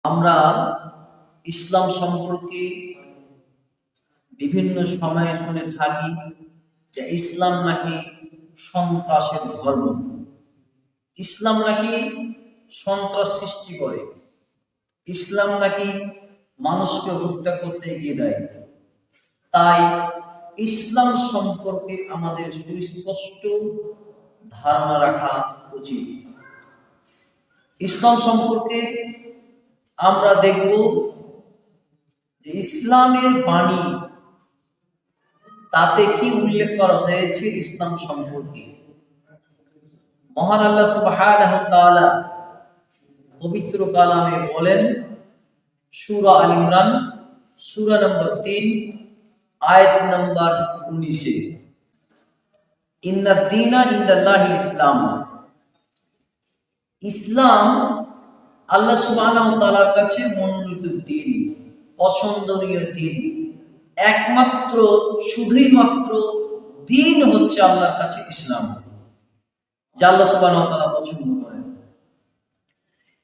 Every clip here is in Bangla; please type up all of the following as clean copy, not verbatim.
আমরা ইসলাম সম্পর্কে বিভিন্ন সময়ে শুনে থাকি যে ইসলাম নাকি সন্ত্রাসের ধর্ম, ইসলাম নাকি সন্ত্রাস সৃষ্টি করে, ইসলাম নাকি মানুষকে হত্যা করতে এগিয়ে দেয়। তাই ইসলাম সম্পর্কে আমাদের সুস্পষ্ট ধারণা রাখা উচিত। ইসলাম সম্পর্কে আমরা দেখব যে ইসলামের বাণী তাতে কি উল্লেখ করা হয়েছে ইসলাম সম্পর্কে। মহান আল্লাহ সুবহানাহু ওয়া তাআলা পবিত্র কালামে বলেন, সূরা আল ইমরান সূরা নম্বর 3 আয়াত নম্বর 19, ইন্নাদ দীনা ইনদাল্লাহিল ইসলাম। ইসলাম আল্লাহ সুবহানাহু ওয়া তাআলার কাছে মনোনীত দিন, পছন্দনীয় দিন, একমাত্র শুধুই মাত্র দিন হচ্ছে আল্লাহর কাছে ইসলাম, যা আল্লাহ সুবহানাহু ওয়া তাআলা পছন্দ করেন।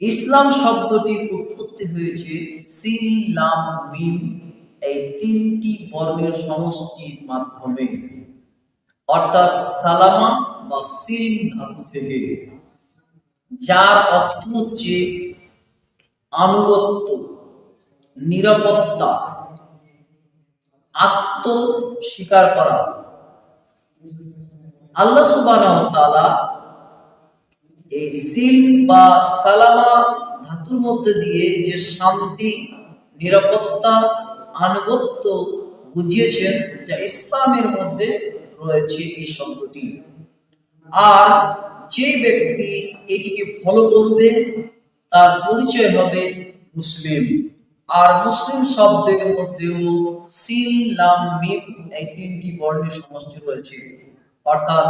ইসলাম শব্দটির উৎপত্তি হয়েছে সিন লাম মিম এই তিনটি বর্ণের সমষ্টির মাধ্যমে, অর্থাৎ সালামা বা সিন ধাতু থেকে, যার অর্থ হচ্ছে আনুগত্য, নিরাপত্তা, আত্মস্বীকার করা। আল্লাহ সুবহানাহু ওয়া তাআলা এই সিল বা সালামা ধাতুর মধ্যে দিয়ে যে শান্তি, নিরাপত্তা, আনুগত্য বুঝিয়েছেন, যা ইসলামের মধ্যে রয়েছে এই শব্দটি। আর যে ব্যক্তি এটিকে ফলো করবে তার পরিচয় হবে মুসলিম। আর মুসলিম শব্দের মধ্যেও সিন লাম মিম এই তিনটি বর্ণের সমষ্টি রয়েছে, অর্থাৎ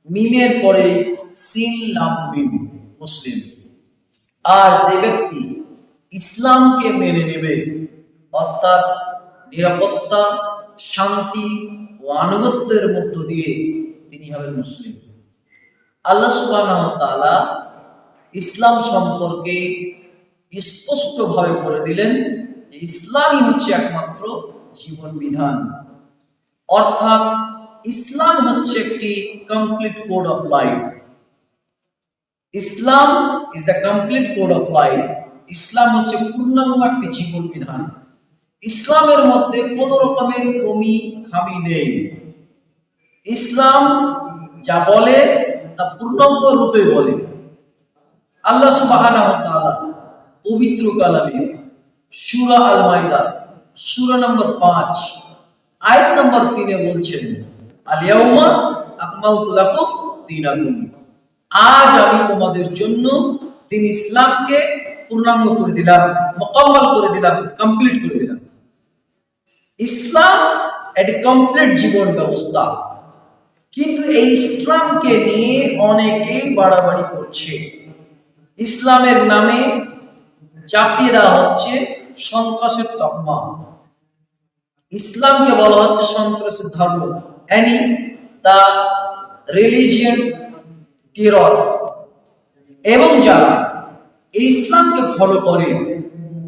মিমের পরে সিন লাম মিম মুসলিম। আর যে ব্যক্তি ইসলামকে মেনে নেবে, অর্থাৎ নিরাপত্তা, শান্তি ও আনুগত্যের মধ্য দিয়ে, তিনি হবেন মুসলিম। আল্লাহ সুবহানাহু ওয়া তাআলা ইসলাম সম্পর্কে স্পষ্টভাবে বলে দিলেন যে ইসলামই হচ্ছে একমাত্র জীবন বিধান, অর্থাৎ ইসলাম হচ্ছে একটি complete code of life. Islam is the complete code of life. Islam হচ্ছে পূর্ণাঙ্গ একটি জীবন বিধান। ইসলামের মধ্যে কোন রকমের কমি খামি নেই। ইসলাম যা বলে তা পূর্ণাঙ্গ রূপে বলে। আল্লাহ সুবহানাহু ওয়া তাআলা পবিত্র কালামে সূরা আল মাইদা সূরা নম্বর 5 আয়াত নম্বর 3 বলছেন, আল ইয়াউমা আকমালতু লাকুম দীনাকুম। আজ আমি তোমাদের জন্য দিন ইসলামকে পূর্ণাঙ্গ করে দিলাম, মুকাম্মাল করে দিলাম, কমপ্লিট করে দিলাম। ইসলাম একটি কমপ্লিট জীবন ব্যবস্থা, কিন্তু এই ইসলামকে নিয়ে অনেকেই বাড়াবাড়ি করছে। ইসলামের নামে চাপিয়ে দেওয়া হচ্ছে সন্ত্রাসের তকমা। ইসলামকে বলা হচ্ছে সন্ত্রাসের ধর্ম, এনি দা রিলিজিয়ন টেরর। এবং যারা ইসলামকে ফলো করে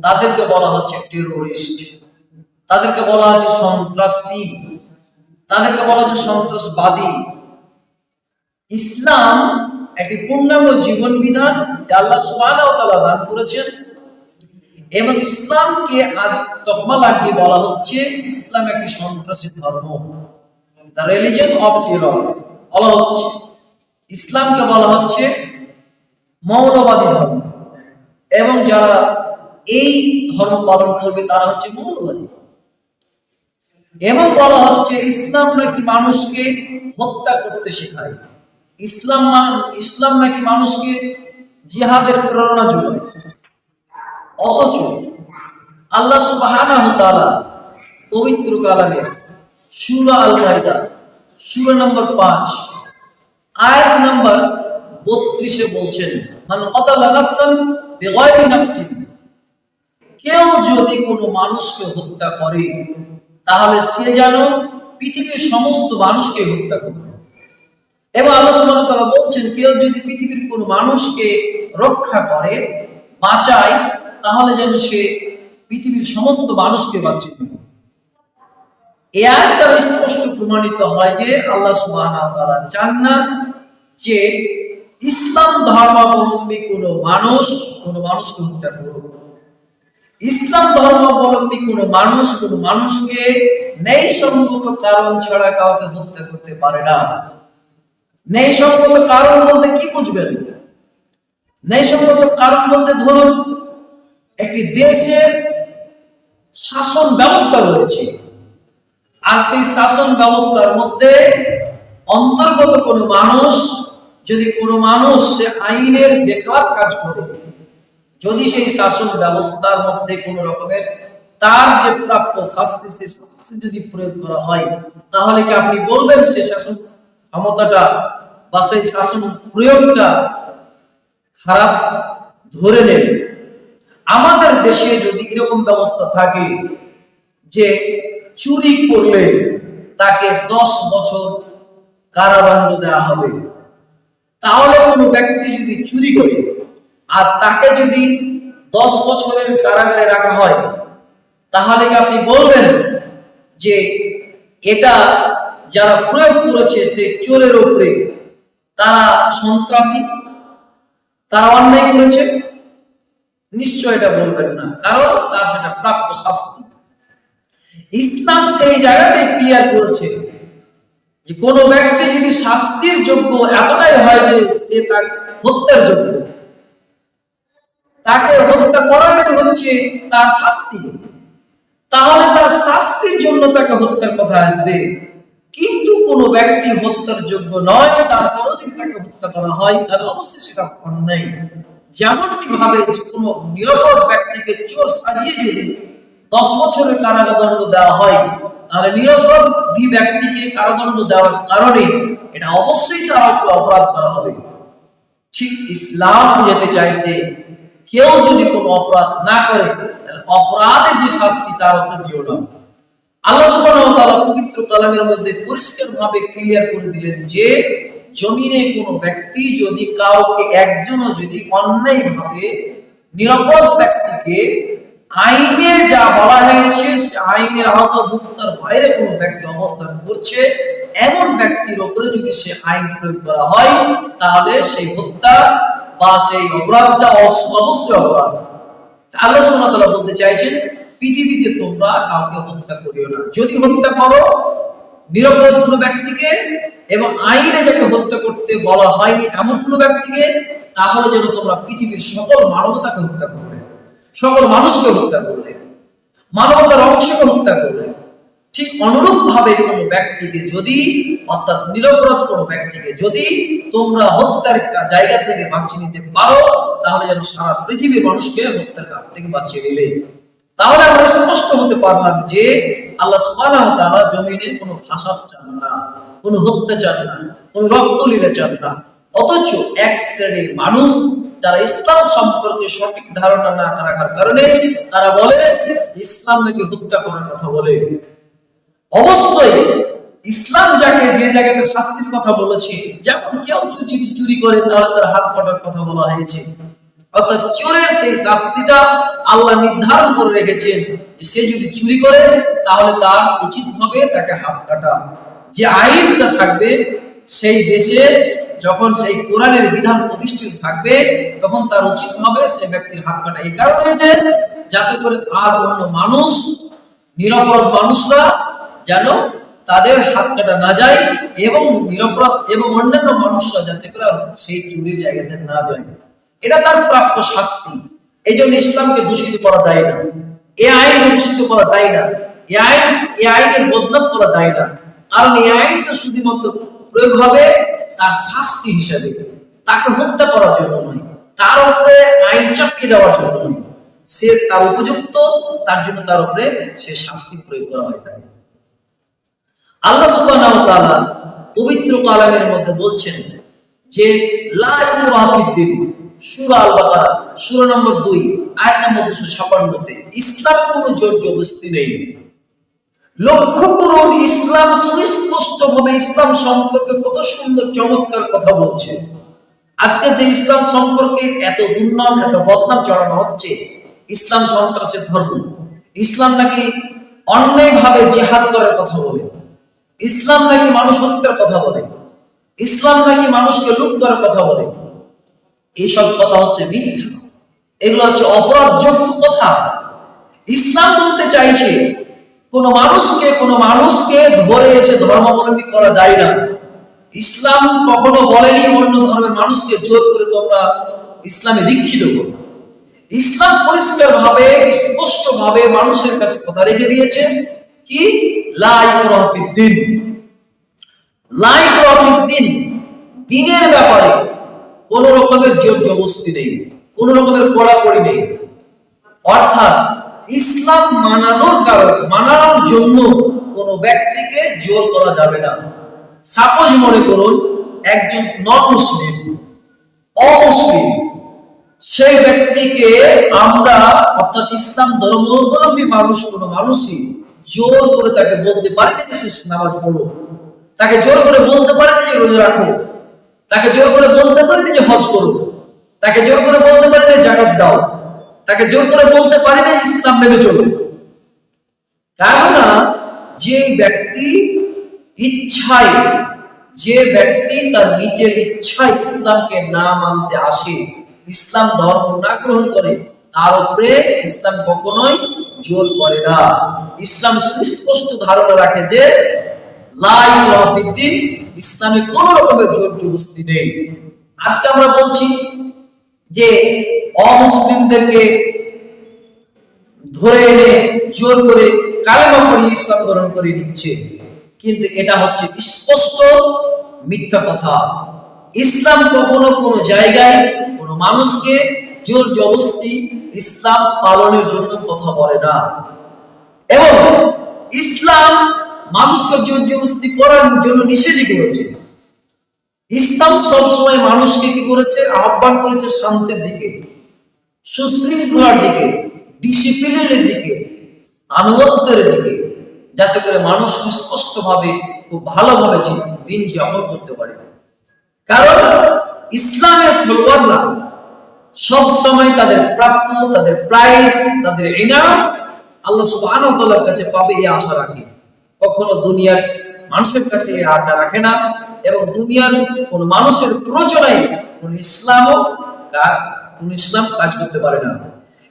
তাদেরকে বলা হচ্ছে টেরোরিস্ট, তাদেরকে বলা হচ্ছে সন্ত্রাসী, তাদেরকে বলা হচ্ছে সন্ত্রাসবাদী। ইসলাম একটি পূর্ণাঙ্গ জীবন বিধান যা আল্লাহ সুবহানাহু ওয়া তাআলা দান করেছেন, এবং ইসলামকে তকমা লাগিয়ে বলা হচ্ছে ইসলাম একটি সন্ত্রাসী ধর্ম, দ্য রিলিজিয়ন অফ টেরর বলা হচ্ছে। ইসলামকে বলা হচ্ছে মৌলবাদী ধর্ম, এবং যারা এই ধর্ম পালন করবে তারা হচ্ছে মৌলবাদী। এবং বলা হচ্ছে ইসলাম নাকি মানুষকে হত্যা করতে শেখায়, ইসলাম নাকি মানুষকে জিহাদের প্রেরণা যোগায়। অথচ আল্লাহ সুবহানাহু ওয়া তাআলা পবিত্র কালামে সূরা আল মাইদা সূরা নম্বর 5 আয়াত নম্বর 32 বলছেন, মান কাতালা নাফসান বিগায়রি নাফসিন। কেউ যদি কোনো মানুষকে হত্যা করে তাহলে সে যেন পৃথিবীর সমস্ত মানুষকে হত্যা করে। এবং আল্লাহ সুবহানাহু ওয়া তাআলা বলছেন, কেউ যদি পৃথিবীর কোনো মানুষকে রক্ষা করে, বাঁচায়, তাহলে যেন সে পৃথিবীর সমস্ত মানুষকে বাঁচিয়ে দিবে। এই আয়াত দ্বারা স্পষ্ট প্রমাণিত হয় যে আল্লাহ সুবহানাহু ওয়া তাআলা চান না যে ইসলাম ধর্মাবলম্বী কোনো মানুষকে হত্যা করুক। ইসলাম ধর্মাবলম্বী কোনো মানুষকে ন্যায়সঙ্গত কারণ ছাড়া কাউকে হত্যা করতে পারে না। ন্যায়সঙ্গত কারণ বলতে কি বুঝবেন? ন্যায়সঙ্গত কারণ বলতে ধরুন একটি দেশের শাসন ব্যবস্থা রয়েছে, আর সেই শাসন ব্যবস্থার মধ্যে অন্তর্গত কোনো মানুষ সে আইনের বেখেলাফ কাজ করে, যদি সেই শাসন ব্যবস্থার মধ্যে কোনো রকমের তার যে প্রাপ্য শাস্তি সে শাস্তি যদি প্রয়োগ করা হয়, তাহলে কি আপনি বলবেন সে শাসন ক্ষমতাটা বা সেই শাসন প্রয়োগটা খারাপ? ধরে নেন আমাদের দেশে যদি এরকম ব্যবস্থা থাকে যে চুরি করলে তাকে 10 বছর কারাদণ্ড দেওয়া হবে, তাহলে কোনো ব্যক্তি যদি চুরি করে আর তাকে যদি 10 বছরের কারাগারে রাখা হয়, তাহলে কি আপনি বলবেন যে এটা যারা প্রয়োগ করেছে সে চোরের উপরে তারা সন্ত্রাসী, তারা অন্যায় করেছে? নিশ্চয় এটা বলবেন না, কারণ তার সেটা প্রাপ্য শাস্তি। ইসলাম সেই জায়গাতে ক্লিয়ার করেছে যে কোন ব্যক্তি যদি শাস্তির যোগ্য এতটাই হয় যে সে তার হত্যার যোগ্য, তাকে হত্যা করাটাই হচ্ছে তার শাস্তি, তাহলে তার শাস্তির জন্য তাকে হত্যার কথা আসবে। কিন্তু কোন ব্যক্তি হত্যার যোগ্য নয়, তারপরও যদি তাকে হত্যা করা হয় তাহলে অবশ্যই সেটা অন্যায়। যেমনটি ভাবে যে কোনো নিরপরাধ ব্যক্তিকে চোর সাজিয়ে যদি 10 বছরের কারাদণ্ড দেওয়া হয়, তাহলে নিরপরাধী ব্যক্তিকে কারাদণ্ড দেওয়ার কারণে এটা অবশ্যই তার উপর অপরাধ করা হবে। ঠিক ইসলাম যেতে চাইছে কেউ যদি কোনো অপরাধ না করে তাহলে অপরাধে যে শাস্তি তার উপরে দিও না। আল্লাহ সুবহানাহু ওয়া তাআলা পবিত্র কালামের মধ্যে পরিষ্কারভাবে ক্লিয়ার করে দিলেন যে জমিনে কোনো ব্যক্তি যদি কাউকে একজনও যদি অন্যায়ভাবে নিরপরাধ ব্যক্তিকে আইনে যা বলা হয়েছে সে আইনের আওতাভুক্তার বাইরে কোনো ব্যক্তি অবস্থান করছে, এমন ব্যক্তির উপরে যদি সে আইন প্রয়োগ করা হয়, তাহলে সেই হত্যা বা সেই অপরাধটা অবশ্যই অপরাধ। আল্লাহ সুবহানাহু ওয়া তাআলা বলতে চাইছেন পৃথিবীতে তোমরা কাউকে হত্যা করিও না। যদি হত্যা করো নিরপরাধ কোনো ব্যক্তিকে এবং আইনে যাকে হত্যা করতে বলা হয়নি এমন কোনো ব্যক্তিকে, তাহলে যেন তোমরা পৃথিবীর সকল মানবতাকে হত্যা করবে, সকল মানুষকে হত্যা করবে, মানবতার অংশকে হত্যা করবে। ঠিক অনুরূপ ভাবে কোনো ব্যক্তিকে যদি, অর্থাৎ নিরপরাধ কোনো ব্যক্তিকে যদি তোমরা হত্যার জায়গা থেকে বাঁচিয়ে নিতে পারো, তাহলে যেন সারা পৃথিবীর মানুষকে হত্যার কাছ থেকে বাঁচিয়ে নিলে। তাহলে আমরা স্পষ্ট হতে পারলাম যে আল্লাহ সুবহানাহু ওয়া তাআলা জমিনে কোনো ফাসাদ চান না, কোনো হত্যা চান না, কোনো রক্তলীলা চান না। অথচ এক শ্রেণীর মানুষ যারা ইসলাম সম্পর্কে সঠিক ধারণা না রাখার কারণে তারা বলে ইসলাম নাকি হত্যা করার কথা বলে। অবশ্যই ইসলাম যাকে যে জায়গাতে শাস্তির কথা বলেছে, যেমন কেউ যদি চুরি করে তাহলে তার হাত কাটার কথা বলা হয়েছে, অর্থাৎ চোরের সেই শাস্তিটা আল্লাহ নির্ধারণ করে রেখেছেন। সে যদি চুরি করে তাহলে তার উচিত হবে তাকে হাত কাটা। যে আইনটা থাকবে সেই দেশে যখন সেই কোরআনের বিধান প্রতিষ্ঠিত থাকবে, তখন তার উচিত হবে সেই ব্যক্তির হাত কাটা। এই কারণে যে যাতে করে আর অন্য মানুষ, নিরপরাধ মানুষরা যেন তাদের হাত কাটা না যায়, এবং নিরপরাধ এবং অন্যান্য মানুষরা যাতে করে সেই চুরির জায়গাতে না যায়, এটা তার প্রাপ্য শাস্তি। এই জন্য ইসলামকে দূষিত করা যায় না, এই আইনকে দূষিত করা যায় না, এই আইনের বদনাম করা যায় না। কারণ এই আইন তো শুধুমাত্র প্রয়োগ হবে তার শাস্তি হিসাবে, তাকে হত্যা করার জন্য নয়, তার উপরে আইন চাপিয়ে দেওয়ার জন্য নয়। সে তার উপযুক্ত, তার জন্য তার উপরে সে শাস্তি প্রয়োগ করা হয়ে থাকে। আল্লাহ সুবহানাহু ওয়া তাআলা পবিত্র কালামের মধ্যে বলছেন যে লা ইকরাহা ফিদ্দিন, সূরা আল বাকারা সূরা নম্বর 2 আয়াত নম্বর 256-তে ইসলাম কোনো জোর জবরদস্তি নেই। লক্ষ্য করুন ইসলাম সুস্পষ্টভাবে ইসলাম সম্পর্কে কত সুন্দর চমৎকার কথা বলছে। আজকে যে ইসলাম সম্পর্কে এত দুর্নাম, এত বদনাম চড়ানো হচ্ছে, ইসলাম সন্ত্রাসের ধর্ম, ইসলাম নাকি অন্যায়ভাবে জিহাদ করার কথা বলে, ইসলাম নাকি মানুষ হত্যার কথা বলে, ইসলাম নাকি মানুষকে লুট করার কথা বলে। এইসব কথা হচ্ছে মিথ্যা, এগুলো হচ্ছে অপরাধযোগ্য কথা। ইসলাম বলতে চাইছে কোন মানুষকে ধরে এসে ধর্মাবলম্বী করা যায় না। ইসলাম কখনো বলেনি অন্য ধর্মের মানুষকে জোর করে তোমরা ইসলামে দীক্ষিত করো। ইসলাম পরিষ্কার ভাবে স্পষ্ট ভাবে মানুষের কাছে কথা রেখে দিয়েছে কি, লা ইকরাহা ফিদ্দীন, লা ইকরাহা ফিদ্দীন, দ্বীনের ব্যাপারে কোন রকমের জোর জবরদস্তি নেই, কোন রকমের কড়াকড়ি নেই। অর্থাৎ ইসলাম মানানোর জন্য কোন ব্যক্তিকে জোর করা যাবে না। সাপোজ মনে করুন একজন নন মুসলিম, অমুসলিম, সেই ব্যক্তিকে আমরা অর্থাৎ ইসলাম ধর্মাবলম্বী কোন মানুষই জোর করে তাকে বলতে পারি না যে সে নামাজ পড়ো, তাকে জোর করে বলতে পারি না যে রোজা রাখো, তাকে জোর করে বলতে পারি না যে হজ করো, তাকে জোর করে বলতে পারি না যাকাত দাও, তাকে জোর করে বলতে পারি না ইসলাম মেনে চলো। কেননা যে ব্যক্তি তার নিজের ইচ্ছায় ইসলামকে না মানতে আসে, ইসলাম ধর্ম না গ্রহণ করে, তার উপরে ইসলাম কখনোই জোর করে না। ইসলাম সুস্পষ্ট ধারণা রাখে যে লা ইকরাহা ফিদ্দীন, ইসলামে কোন রকমের জোর জবরদস্তি নেই। আজকে আমরা বলছি যে অমুসলিমদেরকে ধরে এনে জোর করে কালেমা পড়িয়ে ইসলাম গ্রহণ করে নিচ্ছে, কিন্তু এটা হচ্ছে স্পষ্ট মিথ্যা কথা। ইসলাম কখনো কোনো জায়গায় কোনো মানুষকে জোর জবরদস্তি ইসলাম পালনের জন্য কথা বলে না, এবং ইসলাম মানুষকে জোর জবরদস্তি করার জন্য নিষেধই করেছে। ইসলাম সবসময় মানুষকে কি করেছে, আহ্বান করেছে শান্তির দিকে, সুশৃঙ্খলার দিকে, ডিসিপ্লিনের দিকে, আনুগত্যের দিকে, যাতে করে মানুষ সুস্পষ্ট ভাবে খুব ভালোভাবে দিন যাপন করতে পারে। কারণ ইসলামের ফলোয়াররা সব সময় তাদের প্রাপ্য, তাদের প্রাইজ, তাদের ইনাম আল্লাহ সুবহানাহু ওয়া তাআলার কাছে পাবে এই আশা রাখে। কখনো দুনিয়ার মানুষের কাছে এই আশা রাখে না, এবং দুনিয়ার কোন মানুষের প্ররোচনায় কোন ইসলাম কাজ করতে পারে না।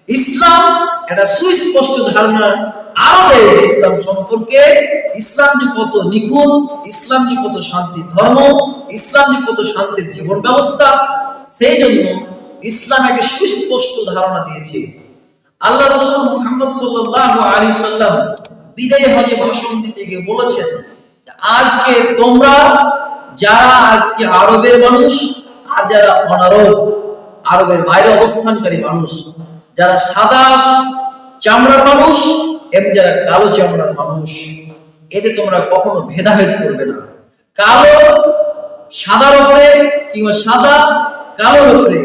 ইসলাম একটা সুস্পষ্ট ধারণা আরো দেয় যে ইসলাম সম্পর্কে, ইসলাম যে কত নিখুঁত, ইসলাম যে কত শান্তির ধর্ম, ইসলাম যে কত শান্তির জীবন ব্যবস্থা। সেই জন্য ইসলাম একটা সুস্পষ্ট ধারণা দিয়েছে। আল্লাহ রাসূল মুহাম্মদ সাল্লাল্লাহু আলাইহি সাল্লাম বিদায় হজে ভাষণ দিতে গিয়ে বলেছেন, আজকে তোমরা যারা আজকে আরবের মানুষ আর যারা অনারব, আরবের বাইরে অবস্থানকারী মানুষ, যারা সাদা চামড়ার মানুষ এবং যারা কালো চামড়ার মানুষ, এতে তোমরা কখনো ভেদাভেদ করবে না। কালো সাদার উপরে কিংবা সাদা কালোর উপরে,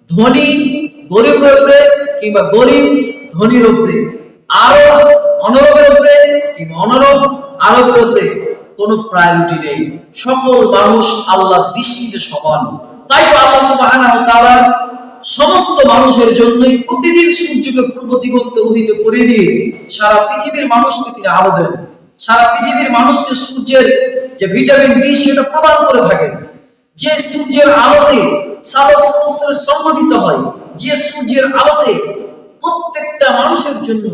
ধনী গরিবের উপরে কিংবা গরিব ধনীর উপরে, আরব অনারবের উপরে কিংবা অনারব আরবের উপরে কোনো প্রায়োরিটি নেই। সকল মানুষ আল্লাহর দৃষ্টিতে সমান। তাই তো আল্লাহ সুবহানাহু ওয়া তাআলা সমস্ত মানুষের জন্যই প্রতিদিন সূর্যকে পূর্ব দিগন্তে উদিত করে দিয়ে সারা পৃথিবীর মানুষকে তিনি আলো দেন। সারা পৃথিবীর মানুষকে সূর্যের যে ভিটামিন ডি সেটা প্রদান করে থাকেন। যে সূর্যের আলোতে সংগঠিত হয়, যে সূর্যের আলোতে প্রত্যেকটা মানুষের জন্য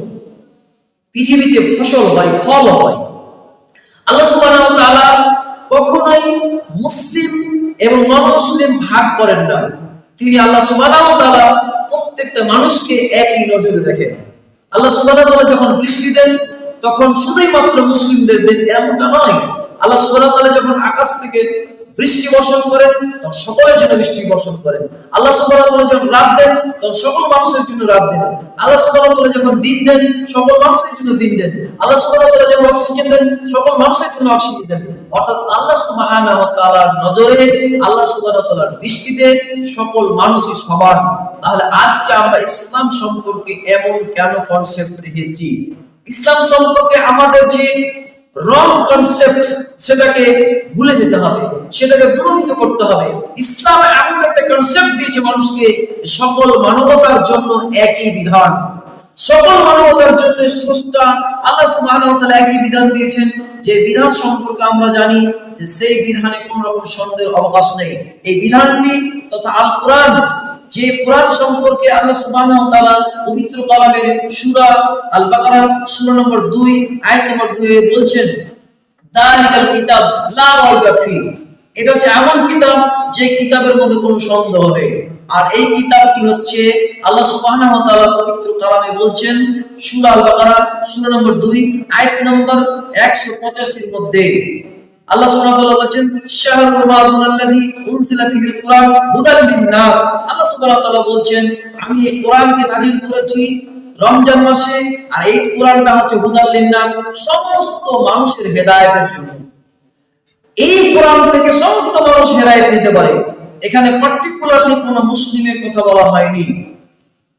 পৃথিবীতে ফসল হয়, ফল হয়। আল্লাহ সুবহানাহু ওয়া তাআলা কখনোই মুসলিম এবং নন মুসলিম ভাগ করেন না। তিনি আল্লাহ সুবহানাহু ওয়া তাআলা প্রত্যেকটা মানুষকে একই নজরে দেখেন। আল্লাহ সুবহানাহু ওয়া তাআলা যখন বৃষ্টি দেন তখন শুধুই মাত্র মুসলিমদের দেন এমনটা নয়। আল্লাহ সুবহানাহু ওয়া তাআলা যখন আকাশ থেকে বৃষ্টি বর্ষণ করেন তখন সকলের জন্য বৃষ্টি বর্ষণ করেন। আল্লাহ সুবহানাহু ওয়া তাআলা যখন রাত দেন তখন সকল মানুষের জন্য রাত দেন। আল্লাহ সুবহানাহু ওয়া তাআলা যখন দিন দেন সকল মানুষের জন্য দিন দেন। আল্লাহ সুবহানাহু ওয়া তাআলা যখন অক্সিজেন দেন সকল মানুষের জন্য অক্সিজেন দেন। অর্থাৎ আল্লাহ সুবহানাহু ওয়া তাআলার নজরে, আল্লাহ সুবহানাহু ওয়া তাআলার দৃষ্টিতে সকল মানুষই সমান। তাহলে আজকে আমরা ইসলাম সম্পর্কে এমন কেন কনসেপ্ট রেখেছি? ইসলাম সম্পর্কে আমাদের যে রং কনসেপ্ট সেটাকে ভুলে যেতে হবে, সেটাকে দূরীভূত করতে হবে। ইসলাম এমন একটা কনসেপ্ট দিয়েছে মানুষকে, সকল মানবতার জন্য একই বিধান, সকল মানবতার জন্য স্রষ্টা আল্লাহ সুবহানাহু ওয়া তাআলা একই বিধান দিয়েছেন, যে বিধান সম্পর্কে আমরা জানি যে সেই বিধানে কোনো রকম সন্দেহের অবকাশ নেই। এই বিধানটি তথা আল কোরআন, যে কোরআন সম্পর্কে আল্লাহ সুবহানাহু ওয়া তাআলা পবিত্র কালামের সূরা আল বাকারা সূরা নম্বর 2 আয়াত নম্বর 2 এ বলছেন, দালিকাল কিতাব লা রাইবা ফি, এটা হচ্ছে এমন কিতাব যে কিতাবের মধ্যে কোনো সন্দেহ নেই। আর এই কিতাবটি হচ্ছে আল্লাহ সুবহানাহু ওয়া তাআলা পবিত্র কালামে বলছেন সূরা আল বাকারা সূরা নম্বর 2 আয়াত নম্বর 185 এর মধ্যে আল্লাহ সুবহানাহু ওয়া তাআলা বলেন, শাহরুর রমাদান আল্লাযী উনজিলা ফীহিল কুরআন হুদাল লিন-নাস। আল্লাহ সুবহানাহু ওয়া তাআলা বলছেন, আমি এই কোরআনকে নাযিল করেছি রমজান মাসে, আর এই কোরআনটা হচ্ছে হুদাল লিন-নাস, সমস্ত মানুষের হেদায়েতের জন্য। এই কোরআন থেকে সমস্ত মানুষ হেদায়েত নিতে পারে, এখানে পার্টিকুলারলি কোন মুসলিমের কথা বলা হয়নি।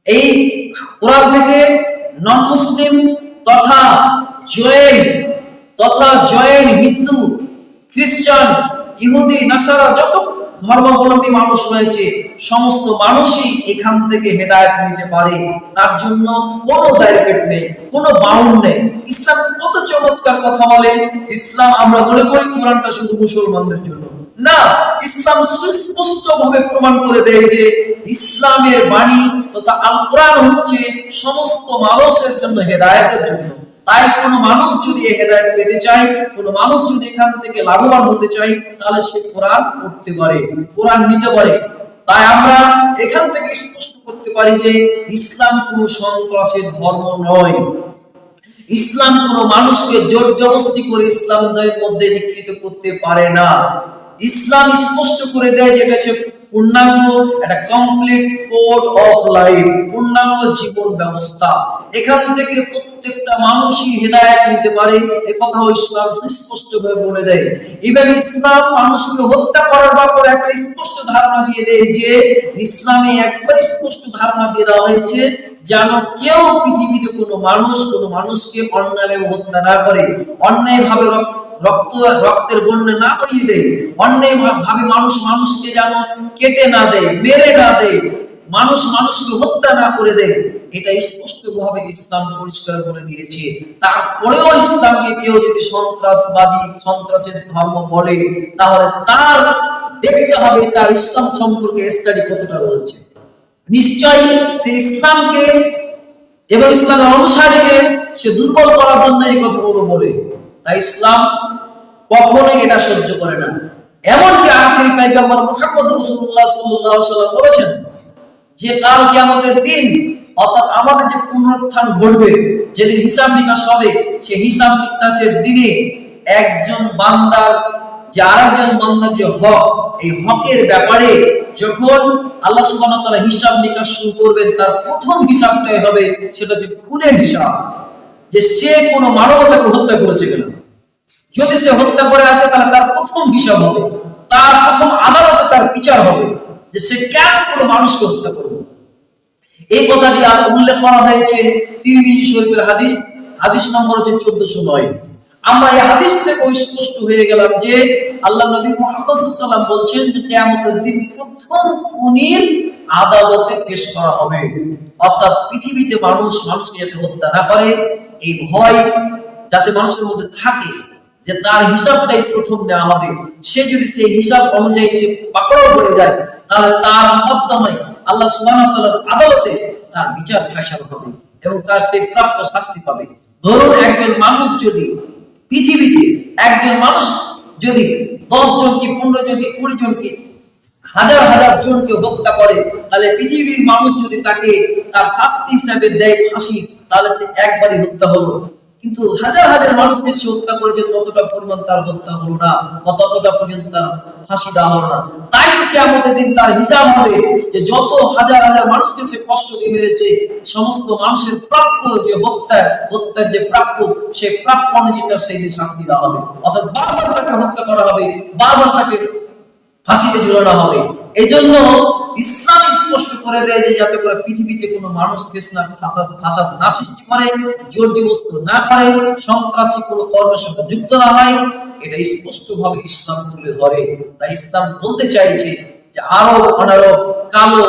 এই কোরআন থেকে নন মুসলিম তথা জৈন হিন্দু খ্রিস্টান ইহুদি নাসারা যত ধর্মাবলম্বী মানুষ রয়েছে সমস্ত মানুষই এখান থেকে হেদায়েত নিতে পারে, তার জন্য কোনো ব্যারিকেড নেই, কোনো বাউন্ড নেই। ইসলাম কত চমৎকার কথা বলে। ইসলাম আমরা মনে করি কোরআনটা শুধু মুসলমানদের জন্য, না, ইসলাম সুস্পষ্ট ভাবে প্রমাণ করে দেয় যে ইসলামের বাণী তথা আল কোরআন হচ্ছে সমস্ত মানুষের জন্য হেদায়েতের জন্য। তাই কোনো মানুষ যদি এই হেদায়েত পেতে চায়, কোনো মানুষ যদি এখান থেকে লাভবান হতে চায়, তাহলে সে কোরআন পড়তে পারে, কোরআন নিতে পারে। তাই আমরা এখান থেকে স্পষ্ট করতে পারি যে ইসলাম কোনো সন্ত্রাসের ধর্ম নয়। ইসলাম কোনো মানুষকে জোর জবরদস্তি করে ইসলামের মধ্যে দীক্ষিত করতে পারে না। ইসলাম স্পষ্ট করে দেয় যে এটা হচ্ছে পূর্ণাঙ্গ একটা কমপ্লিট কোড অফ লাইফ, পূর্ণাঙ্গ জীবন ব্যবস্থা। এখান থেকে প্রত্যেকটা মানুষই হেদায়েত নিতে পারে, এই কথা ইসলাম স্পষ্ট ভাবে বলে দেয়। ইভেন ইসলাম মানুষকে হত্যা করার ব্যাপারে একটা স্পষ্ট ধারণা দিয়ে দেয়, যে ইসলামে একবার স্পষ্ট ধারণা দিয়ে দেওয়া হয়েছে যেন কেউ পৃথিবীতে কোনো মানুষকে অন্যায়ভাবে হত্যা না করে, অন্যায়ভাবে রক্তের বন্যা না বইয়ে দেয়, অন্যায় ভাবে মানুষকে যেন কেটে না দেয়, মেরে না দেয়, মানুষকে হত্যা না করে দেয়। এটা স্পষ্ট ভাবে ইসলাম পরিষ্কার করে দিয়েছে। তারপরেও ইসলামকে কেউ যদি সন্ত্রাসের ধর্ম বলে, তাহলে তার দেখতে হবে তার ইসলাম সম্পর্কে স্টাডি কতটা রয়েছে। নিশ্চয়ই সে ইসলামকে এবং ইসলামের অনুসারীকে সে দুর্বল করার জন্য এই কথাগুলো বলে। তাই ইসলাম কখনোই এটা সহ্য করে না। এমনকি আখির পয়গম্বর মুহাম্মদ রাসূলুল্লাহ সাল্লাল্লাহু আলাইহি ওয়াসাল্লাম বলেছেন যে কাল কিয়ামতের দিন, অর্থাৎ আমাদের যে পুনরুত্থান ঘটবে, যেদিন হিসাব নিকাশ হবে, সেই হিসাব নিকাশের দিনে একজন বান্দার যে আরেকজন বান্দার যে হক, এই হকের ব্যাপারে যখন আল্লাহ সুবহানাহু ওয়া তাআলা হিসাব নিকাশ শুরু করবেন, তার প্রথম হিসাবটাই হবে সেটা হচ্ছে খুনের হিসাব, যে সে কোনো মানবতাকে হত্যা করেছে কিনা। যদি সে হত্যা করে আসে তাহলে তার প্রথম হিসাব হবে, তার প্রথম আদালতে তার বিচার হবে যে সে কেন কোনো মানুষকে হত্যা করবে। এই কথাটি উল্লেখ করা হয়েছে তিরমিজি শরীফের হাদিস নম্বর হচ্ছে 1409। আমরা এই হাদিস থেকে স্পষ্ট হয়ে গেলাম যে আল্লাহ নবী মুহাম্মদ সাল্লাল্লাহু আলাইহি ওয়াসাল্লাম বলছেন যে কিয়ামতের দিন প্রথম খুনির আদালতে পেশ করা হবে। অর্থাৎ পৃথিবীতে মানুষকে যাতে হত্যা না করে, এই ভয় যাতে মানুষের মধ্যে থাকে যে তার হিসাবটাই প্রথম নেওয়া হবে। সে যদি সেই হিসাব অনুযায়ী সে পাকড়াও পড়ে যায়, তাহলে তার মুকদ্দমায় আল্লাহ সুবহানাহু ওয়া তাআলার আদালতে তার বিচার ফায়সালা হবে এবং তার সেই প্রাপ্য শাস্তি পাবে। ধরুন একজন মানুষ যদি পৃথিবীতে 10 জনকে 15 জনকে 20 জনকে হাজার জনকে হত্যা করে, তাহলে পৃথিবীর মানুষ যদি তাকে তার শাস্তি হিসেবে দেয় ফাঁসি, তাহলে সে একবারই হত্যা হলো। কিন্তু হাজার মানুষকে সে হত্যা করেছে, ততটা পরিমাণ তার হত্যা হলো না, বা ততটা পর্যন্ত তার ফাঁসি দেওয়া হলো না। তাই তো কিয়ামতের দিন তার হিসাব হবে যে যত হাজার মানুষকে সে কষ্ট দিয়ে মেরেছে, সমস্ত মানুষের প্রাপ্য যে হত্যার যে প্রাপ্য, সেই প্রাপ্য অনুযায়ী তার সেই শাস্তি দেওয়া হবে। অর্থাৎ বারবার তাকে হত্যা করা হবে, বারবার তাকে ফাঁসিতে ঝুলানো হবে। এই জন্য ইসলাম স্পষ্ট করে দেয় যে যাতে করে পৃথিবীতে কোনো মানুষ ফিতনা ফাসাদ না সৃষ্টি করে, জোর জবরদস্তি না করে, সন্ত্রাসী কোনো কর্মের সঙ্গে যুক্ত না হয়, এটা স্পষ্টভাবে ইসলাম তুলে ধরে। তাই ইসলাম বলতে চাইছে যে আরব অনারব, কালো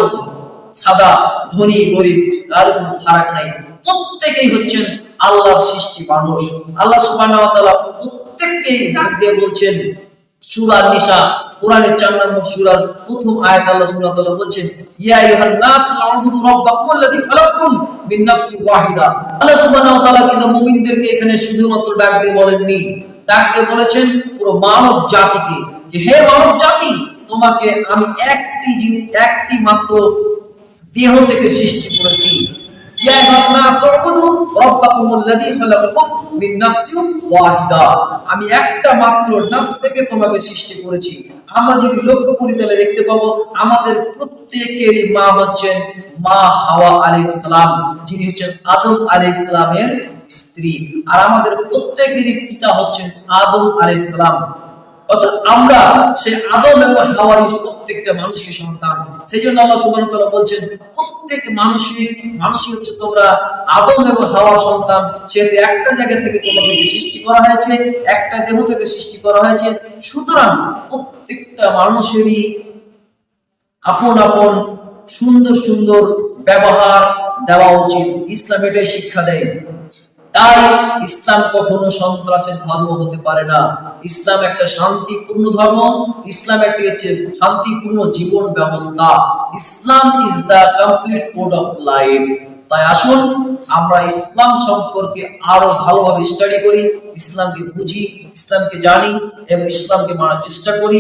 সাদা, ধনী গরিব কারো কোনো ফারাক নাই, প্রত্যেকেই হচ্ছেন আল্লাহর সৃষ্টি মানুষ। আল্লাহ সুবহানাহু ওয়া তাআলা প্রত্যেককেই ডাক দিয়ে বলছেন সূরা নিসা কোরআনের 4 নম্বর সূরার প্রথম আয়াত আল্লাহ সুবহানাহু ওয়া তাআলা বলছেন ইয়া আইয়ুহান নাস উবুদু রাব্বাকুম আল্লাযী খালাকাকুম মিন নাফসিন ওয়াহিদা। আল্লাহ সুবহানাহু ওয়া তাআলা কিন্তু মুমিনদেরকে এখানে শুধুমাত্র ডাক দিয়ে বলেননি, ডাক দিয়ে বলেছেন পুরো মানব জাতিকে যে হে মানব জাতি, তোমাকে আমি একটি মাত্র দেহ থেকে সৃষ্টি করেছি। ইয়া আইয়ুহান নাস উবুদু রাব্বাকুম আল্লাযী খালাকাকুম মিন নাফসিন ওয়াহিদা। আমি একটা মাত্র নফস থেকে তোমাকে সৃষ্টি করেছি। আমরা যদি লক্ষ্য করি তাহলে দেখতে পাবো আমাদের প্রত্যেকেরই মা হচ্ছেন মা হাওয়া আলাইহিস সালাম, যিনি হচ্ছেন আদম আলাইহিস সালামের স্ত্রী, আর আমাদের প্রত্যেকেরই পিতা হচ্ছেন আদম আলাইহিস সালাম। অর্থাৎ আমরা সেই আদম এবং হাওয়ার প্রত্যেকটা মানুষের সন্তান। সেজন্য আল্লাহ সুবহানাহু ওয়া তাআলা বলছেন প্রত্যেক মানুষই হচ্ছে তোমরা আদম এবং হাওয়ার সন্তান। সেহেতু একটা জায়গা থেকে তোমাদেরকে সৃষ্টি করা হয়েছে, একটা দেহ থেকে সৃষ্টি করা হয়েছে। সুতরাং প্রত্যেকটা মানুষেরই আপন আপন সুন্দর সুন্দর ব্যবহার দেওয়া উচিত। ইসলাম এটাই শিক্ষা দেয়। তাই ইসলাম কখনো সন্ত্রাসের ধর্ম হতে পারে না। ইসলাম একটা শান্তিপূর্ণ ধর্ম, ইসলাম একটা হচ্ছে শান্তিপূর্ণ জীবন ব্যবস্থা। Islam is the complete code of life. তাই আসুন আমরা ইসলাম সম্পর্কে আরো ভালোভাবে স্টাডি করি, ইসলামকে বুঝি, ইসলামকে জানি এবং ইসলামকে মানার চেষ্টা করি।